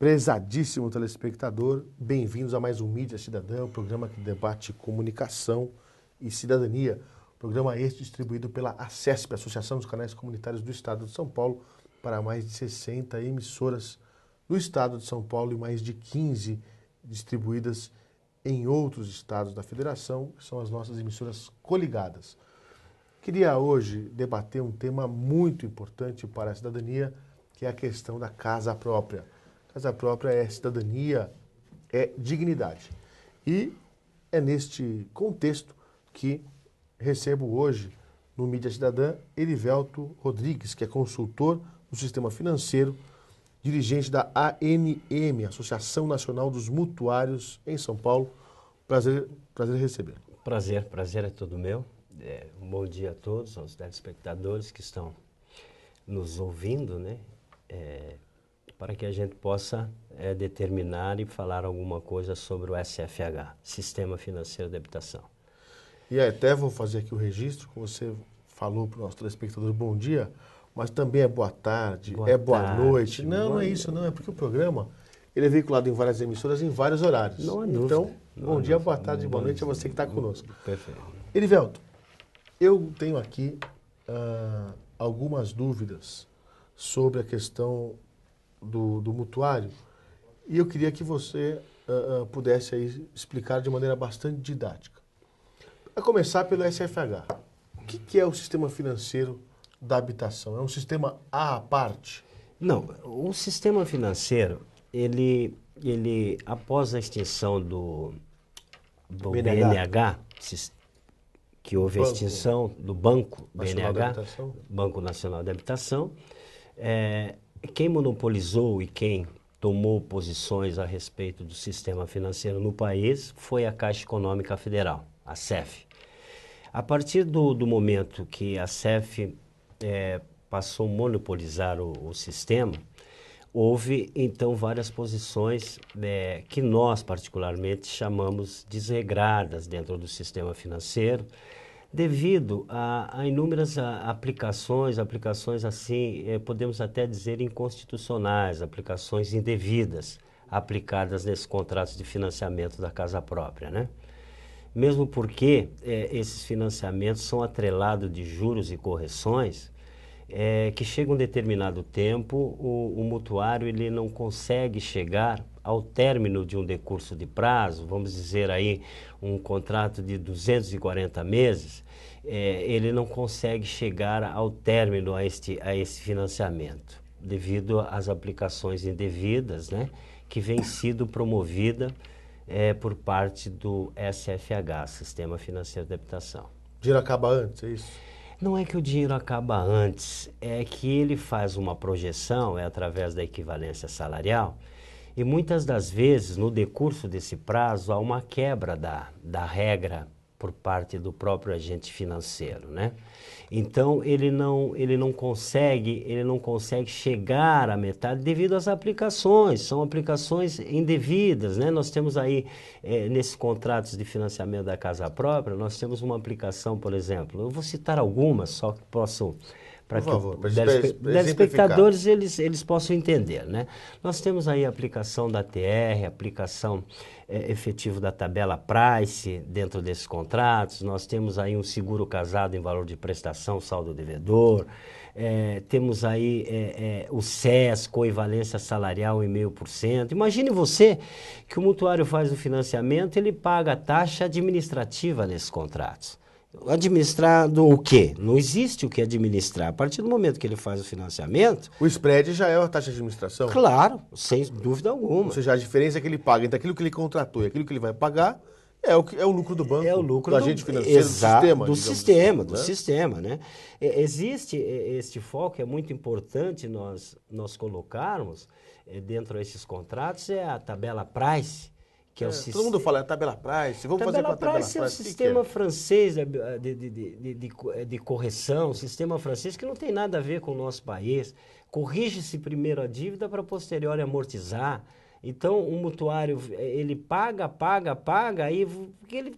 Prezadíssimo telespectador, bem-vindos a mais um Mídia Cidadã, um programa que debate comunicação e cidadania. Programa este distribuído pela ACESP, Associação dos Canais Comunitários do Estado de São Paulo, para mais de 60 emissoras no Estado de São Paulo e mais de 15 distribuídas em outros estados da Federação, que são as nossas emissoras coligadas. Queria hoje debater um tema muito importante para a cidadania, que é a questão da casa própria. Casa própria é cidadania, é dignidade. E é neste contexto que recebo hoje, no Mídia Cidadã, Erivelto Rodrigues, que é consultor do sistema financeiro, dirigente da ANM, Associação Nacional dos Mutuários, em São Paulo. Prazer receber. Prazer é todo meu. Um bom dia a todos, aos telespectadores que estão nos ouvindo, né? Para que a gente possa determinar e falar alguma coisa sobre o SFH, Sistema Financeiro de Habitação. E até vou fazer aqui o registro, como você falou para o nosso telespectador, bom dia, mas também é boa tarde, boa noite. Não é isso, não, é porque o programa ele é veiculado em várias emissoras em vários horários. Não há dúvida. Então, bom dia, boa tarde, boa noite a você que está conosco. Perfeito. Erivelto, eu tenho aqui algumas dúvidas sobre a questão do mutuário e eu queria que você pudesse aí explicar de maneira bastante didática. A começar pelo SFH. O que é o sistema financeiro da habitação? É um sistema à parte? Não, o sistema financeiro, ele após a extinção do BNH, que houve a extinção do Banco BNH, Banco Nacional de Habitação, quem monopolizou e quem tomou posições a respeito do sistema financeiro no país foi a Caixa Econômica Federal, a CEF. A partir do momento que a CEF passou a monopolizar o sistema, houve então várias posições que nós particularmente chamamos desregradas dentro do sistema financeiro, devido a inúmeras aplicações assim, podemos até dizer inconstitucionais, aplicações indevidas aplicadas nesses contratos de financiamento da casa própria, né? Mesmo porque esses financiamentos são atrelados de juros e correções que chega um determinado tempo, o mutuário ele não consegue chegar ao término de um decurso de prazo, vamos dizer aí um contrato de 240 meses, ele não consegue chegar ao término a esse financiamento, devido às aplicações indevidas, né, que vem sido promovida por parte do SFH, Sistema Financeiro de Habitação. O dinheiro acaba antes, é isso? Não é que o dinheiro acaba antes, é que ele faz uma projeção, através da equivalência salarial, e muitas das vezes, no decurso desse prazo, há uma quebra da regra por parte do próprio agente financeiro, né? Então, ele não consegue chegar à metade devido às aplicações, são aplicações indevidas, né? Nós temos aí, nesses contratos de financiamento da casa própria, nós temos uma aplicação, por exemplo, eu vou citar algumas, só que possam... Para que os espectadores eles possam entender, né? Nós temos aí a aplicação da TR, aplicação efetivo da tabela Price dentro desses contratos, nós temos aí um seguro casado em valor de prestação, saldo devedor, temos aí o SES, coevalência salarial em 0,5%. Imagine você que o mutuário faz o financiamento, ele paga a taxa administrativa nesses contratos. Administrado o quê? Não existe o que administrar. A partir do momento que ele faz o financiamento... O spread já é a taxa de administração? Claro, sem dúvida alguma. Ou seja, a diferença que ele paga entre aquilo que ele contratou e aquilo que ele vai pagar é o lucro do banco, o lucro do agente financeiro, do sistema. Do sistema, né? Existe este foco, é muito importante nós colocarmos dentro desses contratos, a tabela Price, que todo mundo fala tabela Price, vamos fazer com a tabela Price. É o sistema francês de correção, sistema francês que não tem nada a ver com o nosso país. Corrige-se primeiro a dívida para posterior amortizar. Então, o mutuário, ele paga, aí ele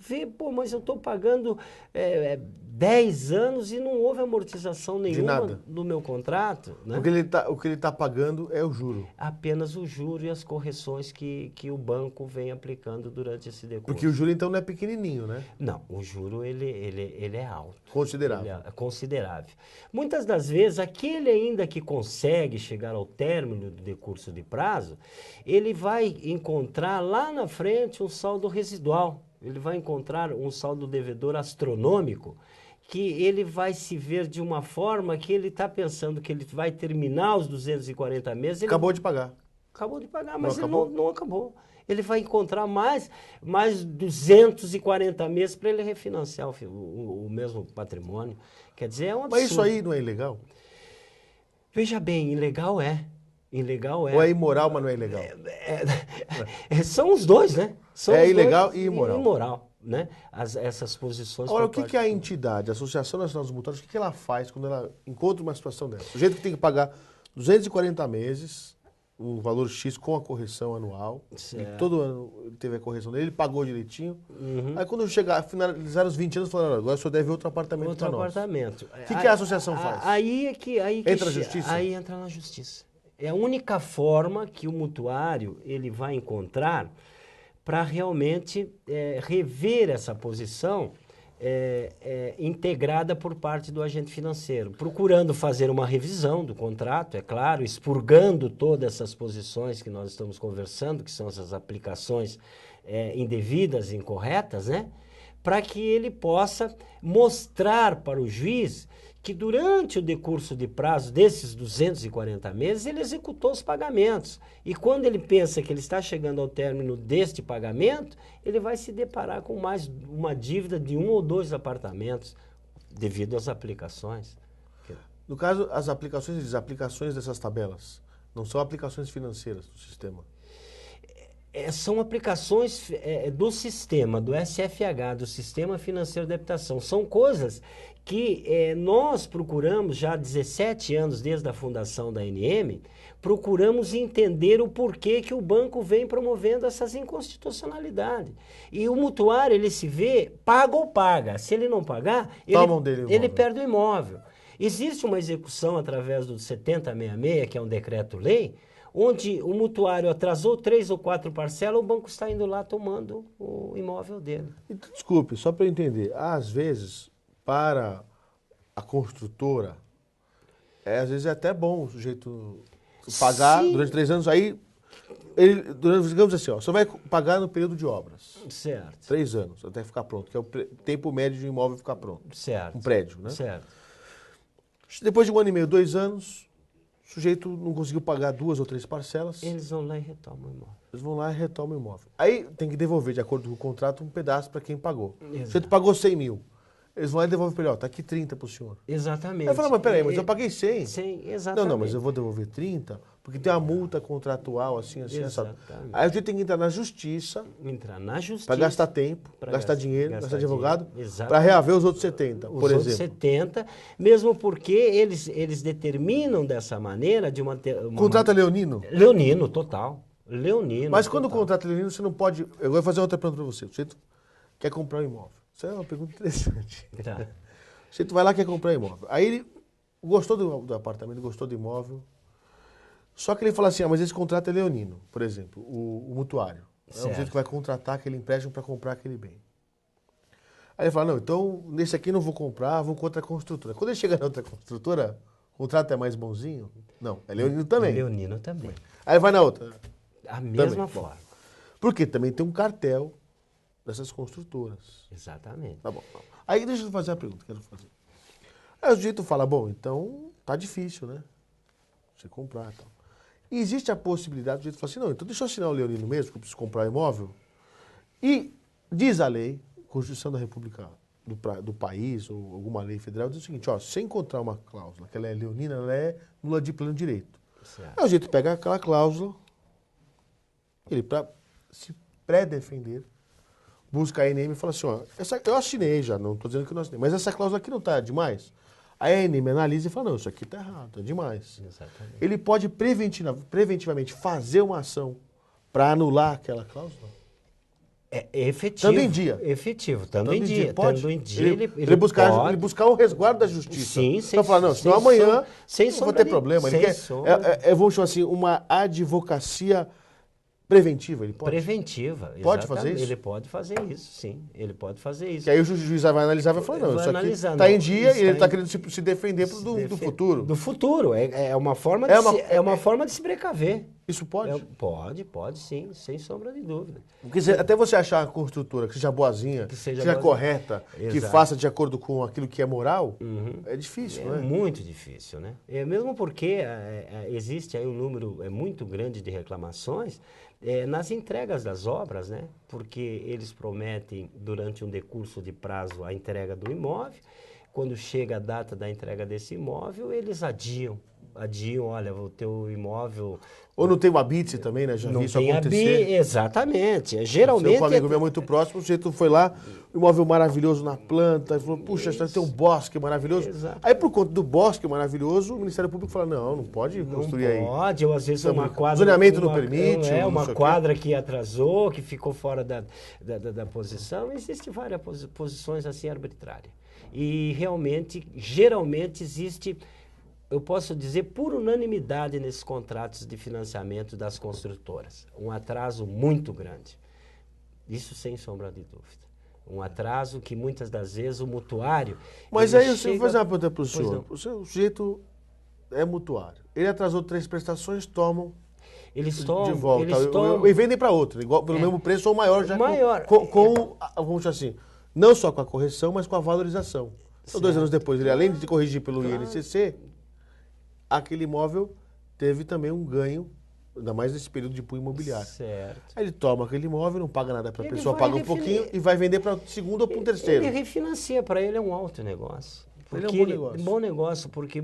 vê, pô, mas eu estou pagando 10 anos e não houve amortização nenhuma no meu contrato. Né? O que ele está pagando é o juro. Apenas o juro e as correções que o banco vem aplicando durante esse decurso. Porque o juro, então, não é pequenininho, né? Não, o juro ele é alto. Considerável. É considerável. Muitas das vezes, aquele ainda que consegue chegar ao término do decurso de prazo, ele vai encontrar lá na frente um saldo residual. Ele vai encontrar um saldo devedor astronômico, que ele vai se ver de uma forma que ele está pensando que ele vai terminar os 240 meses. Acabou de pagar. Acabou de pagar, mas ele não acabou. Ele vai encontrar mais 240 meses para ele refinanciar o mesmo patrimônio. Quer dizer, é um absurdo. Mas isso aí não é ilegal? Veja bem, ilegal é. Ilegal é. Ou é imoral, mas não é ilegal? São os dois, né? São os ilegal dois, e imoral. Imoral, né? Essas posições... Agora, o que a entidade, a Associação Nacional dos Mutuários, o que ela faz quando ela encontra uma situação dessa? O jeito que tem que pagar 240 meses, um valor X com a correção anual, e todo ano teve a correção dele, ele pagou direitinho. Aí quando finalizar os 20 anos, falaram, agora o senhor deve outro apartamento para nós. Outro apartamento. O que a associação faz? Aí entra a justiça? Aí entra na justiça. É a única forma que o mutuário ele vai encontrar para realmente rever essa posição integrada por parte do agente financeiro, procurando fazer uma revisão do contrato, é claro, expurgando todas essas posições que nós estamos conversando, que são essas aplicações indevidas e incorretas, né? Para que ele possa mostrar para o juiz que durante o decurso de prazo desses 240 meses, ele executou os pagamentos. E quando ele pensa que ele está chegando ao término deste pagamento, ele vai se deparar com mais uma dívida de 1 ou 2 apartamentos devido às aplicações. No caso, as aplicações dessas tabelas, não são aplicações financeiras do sistema? São aplicações do sistema, do SFH, do Sistema Financeiro de Habitação. São coisas que nós procuramos já há 17 anos, desde a fundação da ANM, procuramos entender o porquê que o banco vem promovendo essas inconstitucionalidades. E o mutuário, ele se vê, paga ou paga. Se ele não pagar, ele perde o imóvel. Existe uma execução através do 7066, que é um decreto-lei, onde o mutuário atrasou 3 ou 4 parcelas, o banco está indo lá tomando o imóvel dele. Então, desculpe, só para eu entender, às vezes, para a construtora, às vezes é até bom o sujeito pagar durante 3 anos, aí, digamos assim, ó, você vai pagar no período de obras. Certo. 3 anos, até ficar pronto, que é o tempo médio de um imóvel ficar pronto. Certo. Um prédio, né? Certo. Depois de 1 ano e meio, 2 anos... O sujeito não conseguiu pagar 2 ou 3 parcelas. Eles vão lá e retomam o imóvel. Eles vão lá e retomam o imóvel. Aí tem que devolver, de acordo com o contrato, um pedaço para quem pagou. Exato. O sujeito pagou 100 mil. Eles vão lá e devolvem para ele, ó, tá aqui 30 para o senhor. Exatamente. Aí fala, mas peraí, mas eu paguei 100. 100, exatamente. Não, mas eu vou devolver 30, porque tem uma multa contratual, assim. Exatamente. Aí o sujeito tem que entrar na justiça. Para gastar tempo, gastar dinheiro, gastar advogado, para reaver os outros 70, por exemplo. Os outros 70, mesmo porque eles determinam dessa maneira de uma... Contrato é leonino? Leonino, total. Leonino. Mas quando o contrato é leonino, você não pode... Eu vou fazer outra pergunta para você. O sujeito quer comprar um imóvel. Isso é uma pergunta interessante. Tá. Você vai lá e quer comprar um imóvel. Aí ele gostou do apartamento, gostou do imóvel. Só que ele fala assim, mas esse contrato é leonino, por exemplo, o mutuário. É o jeito que vai contratar aquele empréstimo para comprar aquele bem. Aí ele fala, não, então nesse aqui não vou comprar, vou com outra construtora. Quando ele chega na outra construtora, o contrato é mais bonzinho? Não, é leonino também. Leonino também. Aí vai na outra. A mesma forma. Porque também tem um cartel dessas construtoras. Exatamente. Tá bom. Aí deixa eu fazer a pergunta que eu quero fazer. Aí o sujeito fala, bom, então tá difícil, né? Você comprar e tal. E existe a possibilidade do sujeito falar assim, não, então deixa eu assinar o leonino mesmo, que eu preciso comprar um imóvel. E diz a lei, Constituição da República do país, ou alguma lei federal, diz o seguinte, ó, se você encontrar uma cláusula que ela é leonina, ela é nula de pleno direito. Certo. Aí o sujeito pega aquela cláusula, ele para se pré-defender, busca a ANM e fala assim, ó, eu assinei já, não estou dizendo que eu não assinei, mas essa cláusula aqui não está demais. Aí a ANM analisa e fala, não, isso aqui está errado, é demais. Exatamente. Ele pode preventivamente fazer uma ação para anular aquela cláusula? É efetivo. Estando em dia. Efetivo, estando em dia. Pode? Estando em dia, ele buscar o resguardo da justiça. Sim, sem Então, falar, não, senão amanhã sem não vai ter problema. Ele quer, vamos chamar assim, uma advocacia preventiva, ele pode? Preventiva, pode fazer isso? Ele pode fazer isso, sim. Ele pode fazer isso. Que aí o juiz vai analisar e vai falar, não, isso aqui está em dia e ele está querendo se defender do futuro. Do futuro. É uma forma de se precaver. Isso pode? Pode sim, sem sombra de dúvida. Quer dizer, até você achar a construtora que seja boazinha, que seja correta, que faça de acordo com aquilo que é moral, é difícil, não é? É muito difícil, né? Mesmo porque existe aí um número muito grande de reclamações nas entregas das obras, né? Porque eles prometem, durante um decurso de prazo, a entrega do imóvel. Quando chega a data da entrega desse imóvel, eles adiam, olha, o teu imóvel... Ou não tem o habite também, né? Já vi isso acontecer. Exatamente. Geralmente... Um amigo meu muito próximo, o sujeito foi lá, imóvel maravilhoso na planta, falou, puxa, tem um bosque maravilhoso. Exato. Aí, por conta do bosque maravilhoso, o Ministério Público fala, não pode construir aí. Não pode, ou às vezes uma quadra... O zoneamento não permite. Uma quadra que atrasou, que ficou fora da posição. Existem várias posições assim arbitrárias. E realmente, geralmente existe... Eu posso dizer por unanimidade nesses contratos de financiamento das construtoras. Um atraso muito grande. Isso sem sombra de dúvida. Um atraso que muitas das vezes o mutuário... Mas aí eu vou fazer uma pergunta para o senhor. O sujeito é mutuário. Ele atrasou 3 prestações, tomam de volta. E vendem para outro, igual, pelo mesmo preço ou maior já. Vamos dizer assim, não só com a correção, mas com a valorização. Então, 2 anos depois, ele além de corrigir pelo INCC... aquele imóvel teve também um ganho, ainda mais nesse período de punho imobiliário. Certo. Aí ele toma aquele imóvel, não paga nada para a pessoa, paga um pouquinho e vai vender para o segundo ou para o terceiro. Ele refinancia, para ele é um alto negócio. Ele é um bom negócio. Bom negócio, porque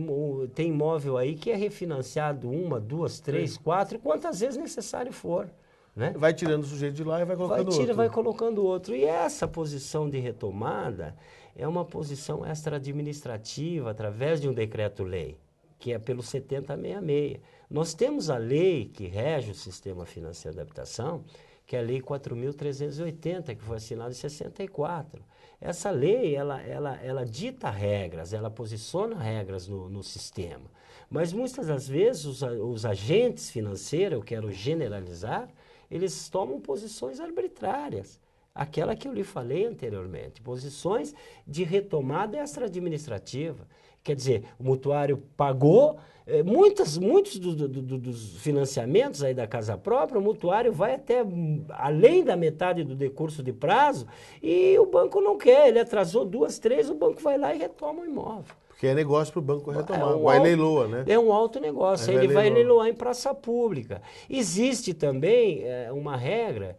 tem imóvel aí que é refinanciado 1, 2, 3, 4, quantas vezes necessário for. Né? Vai tirando o sujeito de lá e vai colocando outro. Vai colocando outro. E essa posição de retomada é uma posição extra-administrativa através de um decreto-lei, que é pelo 7066. Nós temos a lei que rege o sistema financeiro de habitação, que é a Lei 4.380, que foi assinada em 64. Essa lei, ela dita regras, ela posiciona regras no sistema. Mas muitas das vezes os agentes financeiros, eu quero generalizar, eles tomam posições arbitrárias. Aquela que eu lhe falei anteriormente, posições de retomada extra-administrativa. Quer dizer, o mutuário pagou, muitos dos financiamentos aí da casa própria, o mutuário vai até além da metade do decurso de prazo e o banco não quer, ele atrasou 2, 3, o banco vai lá e retoma o imóvel. Porque é negócio para o banco retomar, vai leiloa, né? É um alto negócio, ele vai leiloar em praça pública. Existe também uma regra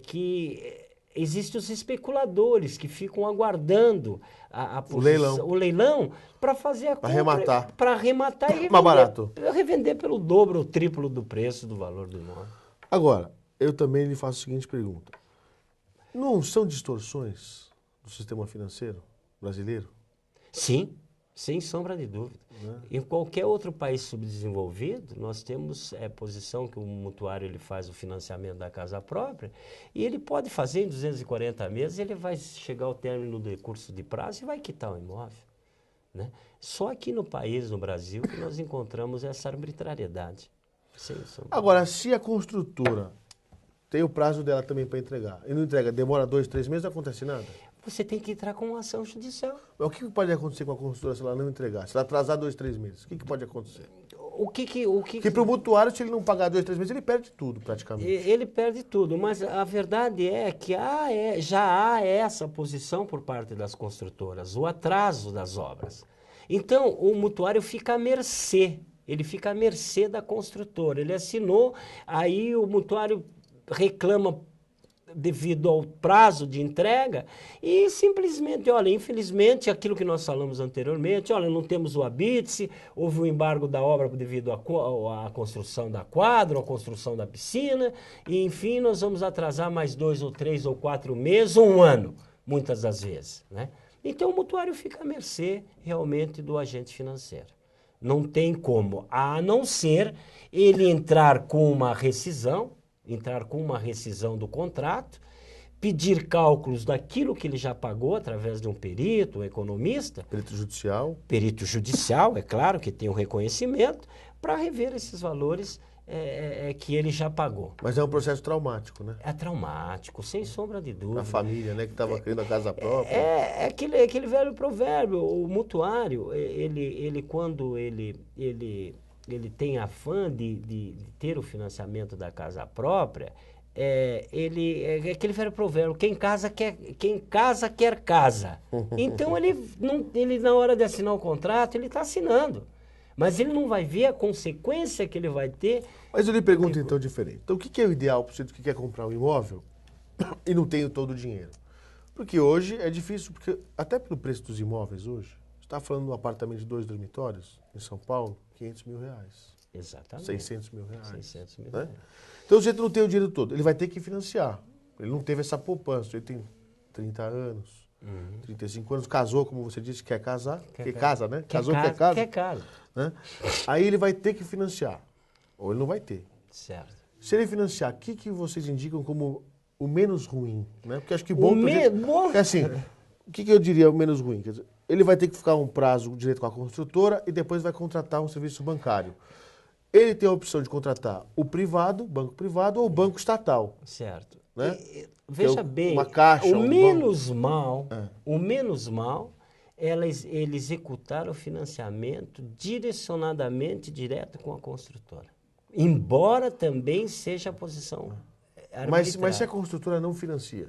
que... Existem os especuladores que ficam aguardando o leilão para fazer a compra. Para arrematar e revender, mais barato. Revender pelo dobro ou triplo do preço do valor do imóvel. Agora, eu também lhe faço a seguinte pergunta. Não são distorções do sistema financeiro brasileiro? Sim, sem sombra de dúvida. Em qualquer outro país subdesenvolvido, nós temos posição que o mutuário ele faz o financiamento da casa própria e ele pode fazer em 240 meses, ele vai chegar ao término do decurso de prazo e vai quitar o imóvel. Né? Só aqui no país, no Brasil, que nós encontramos essa arbitrariedade. Agora, se a construtora tem o prazo dela também para entregar e não entrega, demora 2, 3 meses, não acontece nada? Você tem que entrar com uma ação judicial. Mas o que pode acontecer com a construtora se ela não entregar? Se ela atrasar 2, 3 meses, o que pode acontecer? Que para o mutuário, se ele não pagar 2, 3 meses, ele perde tudo praticamente. Ele perde tudo, mas a verdade é que já há essa posição por parte das construtoras, o atraso das obras. Então, o mutuário fica à mercê, ele fica à mercê da construtora. Ele assinou, aí o mutuário reclama devido ao prazo de entrega e simplesmente, olha, infelizmente, aquilo que nós falamos anteriormente, olha, não temos o habite-se, houve o embargo da obra devido à construção da quadra, à construção da piscina, e enfim, nós vamos atrasar mais 2 ou 3 ou 4 meses ou 1 ano, muitas das vezes, né? Então, o mutuário fica à mercê, realmente, do agente financeiro. Não tem como, a não ser ele entrar com uma rescisão do contrato pedir cálculos daquilo que ele já pagou através de um perito, um economista. Perito judicial. Perito judicial, é claro que tem um reconhecimento, para rever esses valores que ele já pagou. Mas é um processo traumático, né? É traumático, sem sombra de dúvida. A família, né, que estava querendo a casa própria. É aquele velho provérbio, o mutuário, quando ele tem afã de ter o financiamento da casa própria, é aquele velho provérbio, quem casa quer casa. Então ele na hora de assinar o contrato, ele está assinando. Mas ele não vai ver a consequência que ele vai ter. Mas eu lhe pergunto então diferente. Então o que é o ideal para o sujeito que quer comprar um imóvel e não tem todo o dinheiro? Porque hoje é difícil, porque até pelo preço dos imóveis hoje, você está falando de um apartamento de 2 dormitórios em São Paulo, R$500 mil. Exatamente. R$600 mil. 600 mil. Né? Então o sujeito não tem o dinheiro todo, ele vai ter que financiar. Ele não teve essa poupança, ele tem 30 anos, 35 anos, casou, como você disse, quer casar, quer casa, né? Casou, quer casa. Quer casa. Né? Aí ele vai ter que financiar, ou ele não vai ter. Certo. Se ele financiar, o que vocês indicam como o menos ruim? Né? Porque acho que Porque, assim, o que eu diria o menos ruim? Quer dizer, ele vai ter que ficar um prazo direito com a construtora e depois vai contratar um serviço bancário. Ele tem a opção de contratar o privado, banco privado, ou o banco estatal. Certo. Né? Veja bem, uma caixa, o menos mal é ele executar o financiamento direcionadamente direto com a construtora. Embora também seja a posição arbitrária. Mas se a construtora não financia?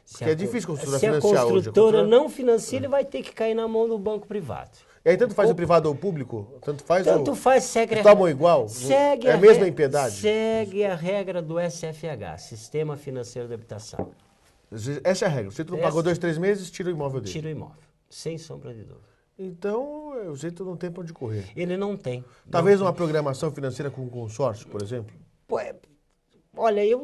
Porque é difícil a construtora financiar hoje. Se a construtora não financia, ele vai ter que cair na mão do banco privado. E aí tanto faz o privado ou o público? Tanto faz, segue tomam igual? Segue a mesma impiedade? Segue a regra do SFH, Sistema Financeiro de Habitação. Essa é a regra. Se tu não pagou 2, 3 meses, tira o imóvel dele. Tira o imóvel, sem sombra de dúvida. Então, o jeito não tem para onde correr. Ele não tem. Talvez uma programação financeira com um consórcio, por exemplo? Olha, eu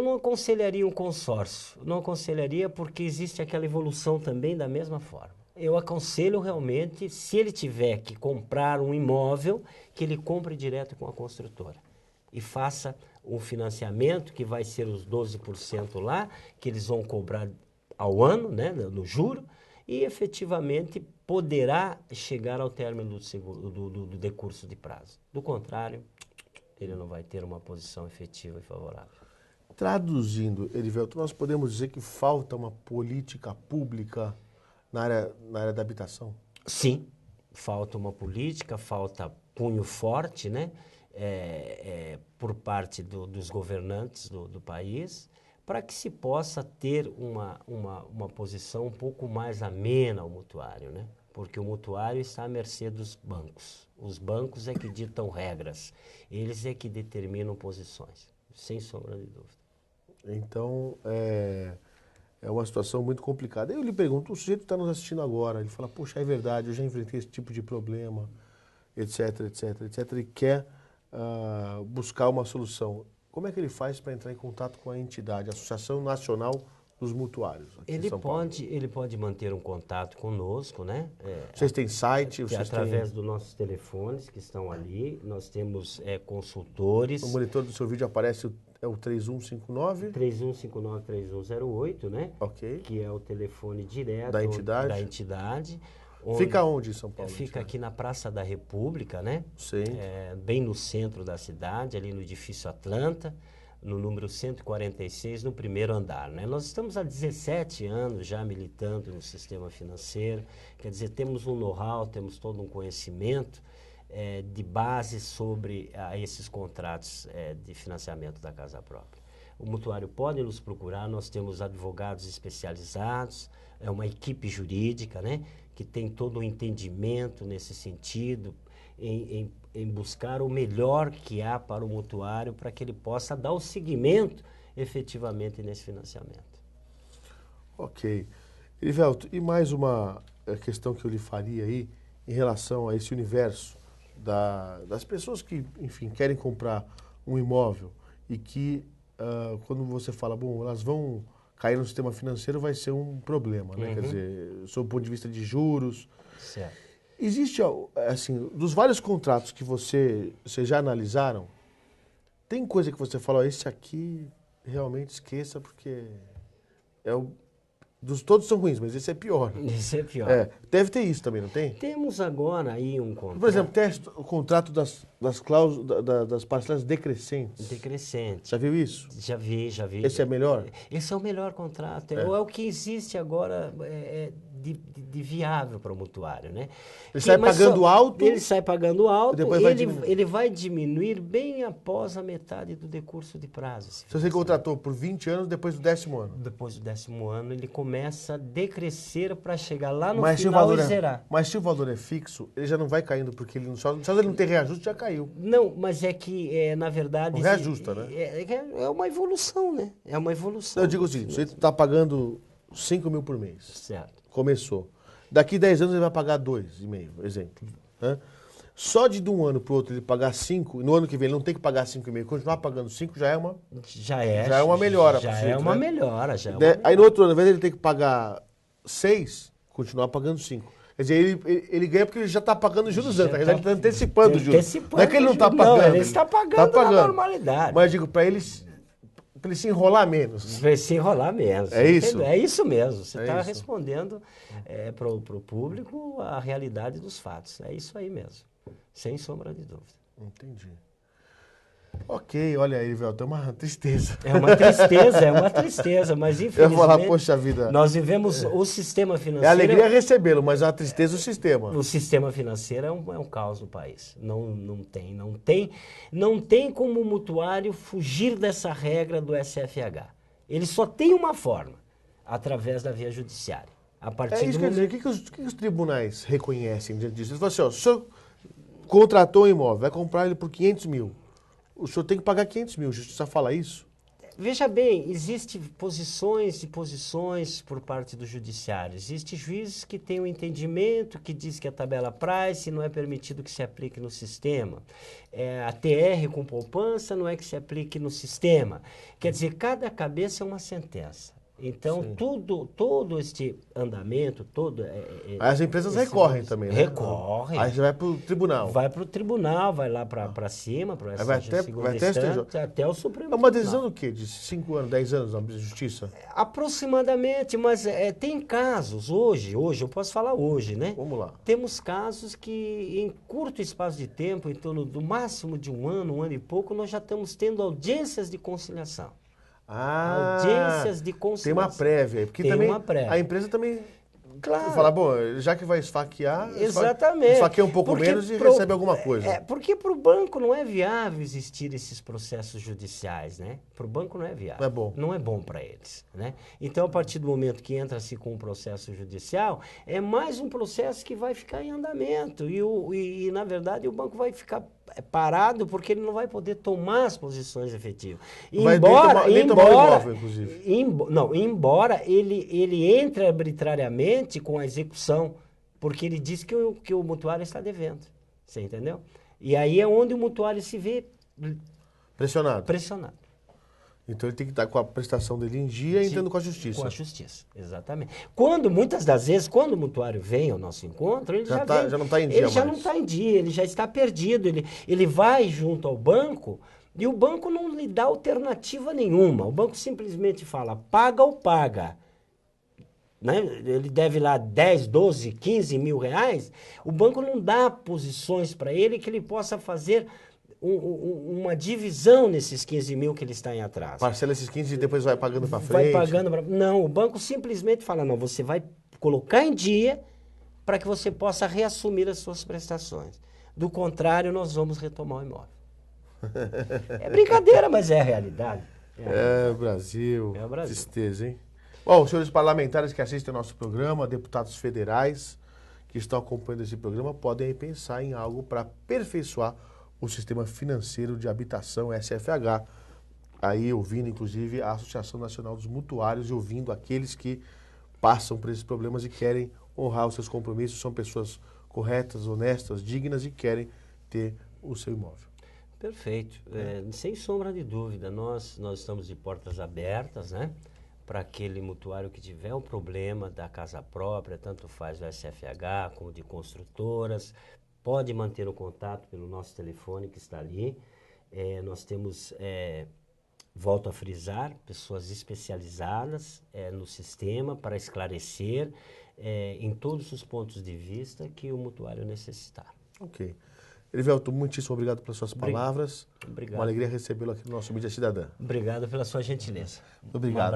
não aconselharia um consórcio. Não aconselharia porque existe aquela evolução também da mesma forma. Eu aconselho realmente, se ele tiver que comprar um imóvel, que ele compre direto com a construtora. E faça um financiamento que vai ser os 12% lá, que eles vão cobrar ao ano, né, no juro, e efetivamente poderá chegar ao término do decurso de prazo. Do contrário, ele não vai ter uma posição efetiva e favorável. Traduzindo, Erivelto, nós podemos dizer que falta uma política pública na área da habitação? Sim, falta uma política, falta punho forte, né? Por parte dos governantes do país, para que se possa ter uma posição um pouco mais amena ao mutuário, né? Porque o mutuário está à mercê dos bancos. Os bancos é que ditam regras, eles é que determinam posições, sem sombra de dúvida. Então, é uma situação muito complicada. Eu lhe pergunto, o sujeito está nos assistindo agora, ele fala, poxa, é verdade, eu já enfrentei esse tipo de problema, etc, etc, etc, e quer buscar uma solução. Como é que ele faz para entrar em contato com a entidade, a Associação Nacional dos Mutuários, aqui em São Paulo? Ele pode manter um contato conosco, né? Vocês têm site? Através dos nossos telefones que estão ali, nós temos consultores. No monitor do seu vídeo aparece o 3159? 3159-3108, né? Ok. Que é o telefone direto da entidade. Fica onde em São Paulo? Fica aqui na Praça da República, né? Sim. Bem no centro da cidade, ali no edifício Atlanta, no número 146, no primeiro andar, né? Nós estamos há 17 anos já militando no sistema financeiro, quer dizer, temos um know-how, temos todo um conhecimento de base sobre esses contratos de financiamento da casa própria. O mutuário pode nos procurar, nós temos advogados especializados, uma equipe jurídica, né, que tem todo o entendimento nesse sentido, em buscar o melhor que há para o mutuário, para que ele possa dar o seguimento efetivamente nesse financiamento. Ok. Erivelto, e mais uma questão que eu lhe faria aí, em relação a esse universo das pessoas que, enfim, querem comprar um imóvel e que, quando você fala, bom, elas vão cair no sistema financeiro, vai ser um problema, né? Quer dizer, sob o ponto de vista de juros. Certo. Existe, assim, dos vários contratos que vocês já analisaram, tem coisa que você fala, esse aqui realmente esqueça porque Todos são ruins, mas esse é pior. Esse é pior. Deve ter isso também, não tem? Temos agora aí um contrato. Por exemplo, tem o contrato das cláusulas, das parcelas decrescentes. Decrescente. Já viu isso? Já vi. Esse é melhor? Esse é o melhor contrato. É o que existe agora de viável para o mutuário, né? Ele sai pagando alto? Ele sai pagando alto, Depois ele vai diminuir bem após a metade do decurso de prazo. Se você contratou por 20 anos, depois do 10º ano. Depois do 10º ano, ele começa a decrescer para chegar lá no final e zerar. Mas se o valor é fixo, ele já não vai caindo, porque ele só ele não tem reajuste, já caiu. Não, mas é que, na verdade... Não reajusta, né? É uma evolução, né? É uma evolução. Eu digo o seguinte, você está pagando 5 mil por mês. Certo. Começou. Daqui 10 anos ele vai pagar 2,5, exemplo. Né? Só de um ano para o outro ele pagar 5, e no ano que vem ele não tem que pagar 5,5, continuar pagando 5 já é uma melhora. Aí no outro ano, ao invés de ele ter que pagar 6, continuar pagando 5. Quer dizer, ele ganha porque ele já está pagando juros antes, ele está antecipando os juros. Não é que ele não está pagando. Não, ele está pagando na normalidade. Mas eu digo, para ele se enrolar menos. Vai se enrolar menos. É isso? É isso mesmo. Você está respondendo para o público a realidade dos fatos. É isso aí mesmo. Sem sombra de dúvida. Entendi. Ok, olha aí, Velton, é uma tristeza. É uma tristeza, mas infelizmente... Eu vou falar, poxa vida... Nós vivemos o sistema financeiro... É alegria recebê-lo, mas é uma tristeza o sistema. O sistema financeiro é um caos no país. Não tem como o mutuário fugir dessa regra do SFH. Ele só tem uma forma, através da via judiciária. A partir isso quer dizer, o que os tribunais reconhecem diante disso? Eles falam assim, ó, o senhor contratou um imóvel, vai comprar ele por 500 mil. O senhor tem que pagar 500 mil, a justiça fala isso? Veja bem, existem posições e posições por parte do judiciário. Existem juízes que têm um entendimento, que diz que a tabela price não é permitido que se aplique no sistema. A TR com poupança não é que se aplique no sistema. Quer dizer, cada cabeça é uma sentença. Então, todo este andamento, as empresas recorrem também, né? Recorrem. Aí você vai para o tribunal. Vai para o tribunal, vai lá para cima, para vai até o Supremo Tribunal. É uma decisão do quê? De 5 anos, 10 anos na justiça? Aproximadamente, mas tem casos hoje, eu posso falar hoje, né? Vamos lá. Temos casos que em curto espaço de tempo, em torno do máximo de um ano e pouco, nós já estamos tendo audiências de conciliação. Audiências de conciliação. Tem uma prévia. Porque também a empresa também fala, bom, já que vai esfaquear, esfaqueia um pouco menos e recebe alguma coisa. Porque para o banco não é viável existir esses processos judiciais, né? Para o banco não é viável. Não é bom. Não é bom para eles, né? Então, a partir do momento que entra-se com um processo judicial, é mais um processo que vai ficar em andamento. E na verdade, o banco vai ficar parado porque ele não vai poder tomar as posições efetivas. Embora ele entre arbitrariamente com a execução, porque ele diz que o mutuário está devendo. Você entendeu? E aí é onde o mutuário se vê pressionado. Então ele tem que estar com a prestação dele em dia e entrando com a justiça. Com a justiça, exatamente. Muitas das vezes, quando o mutuário vem ao nosso encontro, ele já não está em dia. Ele já não está em dia, ele já está perdido. Ele vai junto ao banco e o banco não lhe dá alternativa nenhuma. O banco simplesmente fala, paga ou paga. Né? Ele deve lá 10, 12, 15 mil reais. O banco não dá posições para ele que ele possa fazer uma divisão nesses 15 mil que ele está em atraso. Parcela esses 15 e depois vai pagando para frente? Não, o banco simplesmente fala, não, você vai colocar em dia para que você possa reassumir as suas prestações. Do contrário, nós vamos retomar o imóvel. É brincadeira, mas é a realidade. Brasil. Tristeza, hein? Bom, senhores parlamentares que assistem ao nosso programa, deputados federais que estão acompanhando esse programa, podem aí pensar em algo para aperfeiçoar o sistema financeiro de habitação, SFH, aí ouvindo inclusive a Associação Nacional dos Mutuários e ouvindo aqueles que passam por esses problemas e querem honrar os seus compromissos, são pessoas corretas, honestas, dignas e querem ter o seu imóvel. Perfeito. Sem sombra de dúvida, nós estamos de portas abertas, né? Para aquele mutuário que tiver um problema da casa própria, tanto faz do SFH como de construtoras, pode manter o contato pelo nosso telefone que está ali. Nós temos volto a frisar, pessoas especializadas no sistema para esclarecer em todos os pontos de vista que o mutuário necessitar. Ok. Erivelto, muitíssimo obrigado pelas suas palavras. Obrigado. Uma alegria recebê-lo aqui no nosso Mídia Cidadã. Obrigado pela sua gentileza. Obrigado.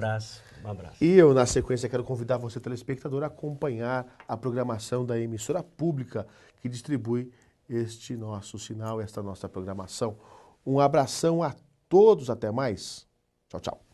Um abraço. E eu, na sequência, quero convidar você, telespectador, a acompanhar a programação da emissora pública que distribui este nosso sinal, esta nossa programação. Um abração a todos, até mais. Tchau, tchau.